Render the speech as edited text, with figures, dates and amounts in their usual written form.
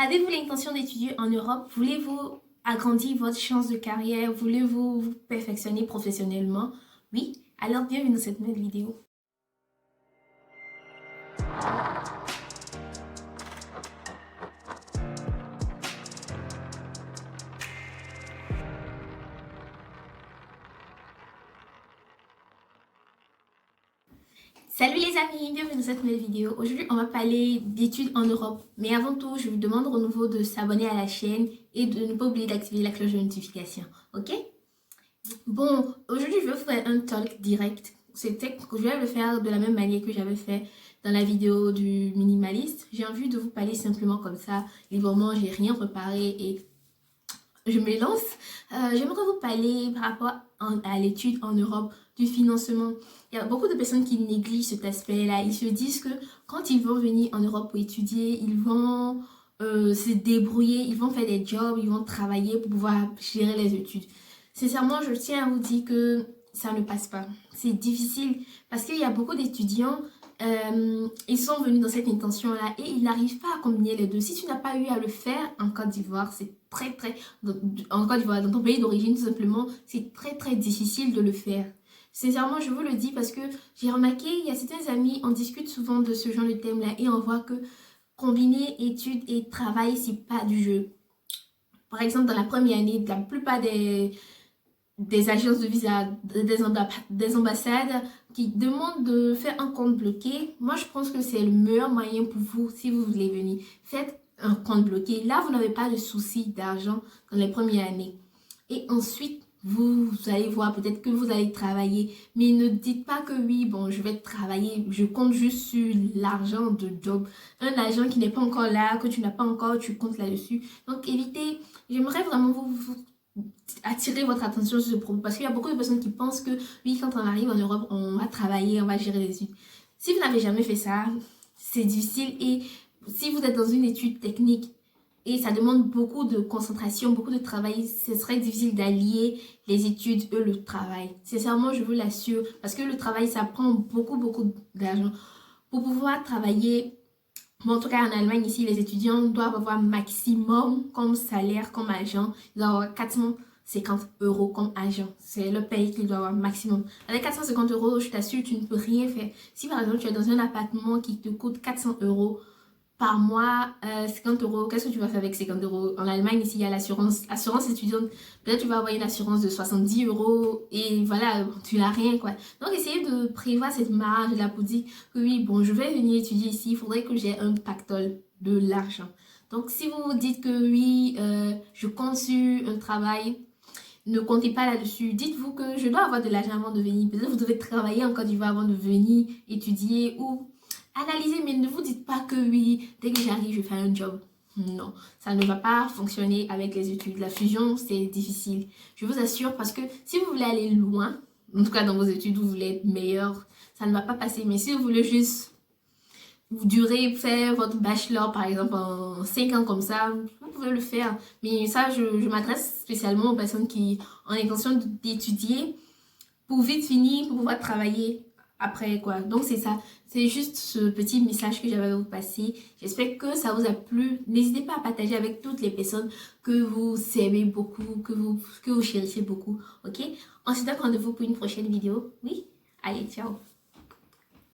Avez-vous l'intention d'étudier en Europe? Voulez-vous agrandir votre chance de carrière? Voulez-vous vous perfectionner professionnellement? Oui? Alors bienvenue dans cette nouvelle vidéo. Salut les amis, bienvenue dans cette nouvelle vidéo. Aujourd'hui, on va parler d'études en Europe. Mais avant tout, je vous demande au nouveau de s'abonner à la chaîne et de ne pas oublier d'activer la cloche de notification. Ok? Bon, aujourd'hui, je vais vous faire un talk direct. Je vais le faire de la même manière que j'avais fait dans la vidéo du minimaliste. J'ai envie de vous parler simplement comme ça, librement, j'ai rien préparé et je me lance. J'aimerais vous parler par rapport à l'étude en Europe, du financement. Il y a beaucoup de personnes qui négligent cet aspect-là. Ils se disent que quand ils vont venir en Europe pour étudier, ils vont se débrouiller, ils vont faire des jobs, ils vont travailler pour pouvoir gérer les études. Sincèrement, je tiens à vous dire que ça ne passe pas. C'est difficile parce qu'il y a beaucoup d'étudiants, ils sont venus dans cette intention-là et ils n'arrivent pas à combiner les deux. Si tu n'as pas eu à le faire en Côte d'Ivoire, c'est très, en Côte d'Ivoire, dans ton pays d'origine tout simplement, c'est très difficile de le faire. Sincèrement, je vous le dis parce que j'ai remarqué, il y a certains amis, on discute souvent de ce genre de thème-là et on voit que combiner études et travail, c'est pas du jeu. Par exemple, dans la première année, la plupart des agences de visa, des ambassades qui demandent de faire un compte bloqué. Moi, je pense que c'est le meilleur moyen pour vous si vous voulez venir. Faites un compte bloqué. Là, vous n'avez pas de souci d'argent dans les premières années. Et ensuite, vous allez voir peut-être que vous allez travailler. Mais ne dites pas que oui, bon, je vais travailler. Je compte juste sur l'argent de job. Un argent qui n'est pas encore là, que tu n'as pas encore, tu comptes là-dessus. Donc, évitez. J'aimerais vraiment vous attirer votre attention sur ce problème parce qu'il y a beaucoup de personnes qui pensent que oui, quand on arrive en Europe, on va travailler, on va gérer les études. Si vous n'avez jamais fait ça, c'est difficile et si vous êtes dans une étude technique et ça demande beaucoup de concentration, beaucoup de travail, ce serait difficile d'allier les études et le travail. Sincèrement, je vous l'assure parce que le travail, ça prend beaucoup d'argent. Pour pouvoir travailler, bon, en tout cas, en Allemagne, ici, les étudiants doivent avoir maximum comme salaire, comme agent. Ils doivent avoir 450 € comme agent. C'est le pays qu'ils doivent avoir maximum. Avec 450 €, je t'assure, tu ne peux rien faire. Si par exemple, tu es dans un appartement qui te coûte 400 € par mois, 50 €, qu'est-ce que tu vas faire avec 50 €? En Allemagne, ici, il y a assurance étudiante. Peut-être tu vas avoir une assurance de 70 € et voilà, tu n'as rien, quoi. Donc, essayez de prévoir cette marge là pour dire que oui, bon, je vais venir étudier ici, il faudrait que j'ai un pactole de l'argent. Donc, si vous vous dites que oui, je compte sur un travail, ne comptez pas là-dessus. Dites-vous que je dois avoir de l'argent avant de venir. Peut-être que vous devez travailler en Côte d'Ivoire avant de venir étudier ou analysez, mais ne vous dites pas que oui, dès que j'arrive, je fais un job. Non, ça ne va pas fonctionner avec les études. La fusion, c'est difficile. Je vous assure parce que si vous voulez aller loin, en tout cas dans vos études, vous voulez être meilleur, ça ne va pas passer. Mais si vous voulez juste vous durez faire votre bachelor par exemple en 5 ans comme ça, vous pouvez le faire. Mais ça, je m'adresse spécialement aux personnes qui ont l'intention d'étudier pour vite finir, pour pouvoir travailler après quoi. Donc c'est ça, c'est juste ce petit message que j'avais à vous passer. J'espère que ça vous a plu. N'hésitez pas à partager avec toutes les personnes que vous aimez beaucoup, que vous chérissez beaucoup, ok? On se donne rendez-vous pour une prochaine vidéo. Oui? Allez, ciao!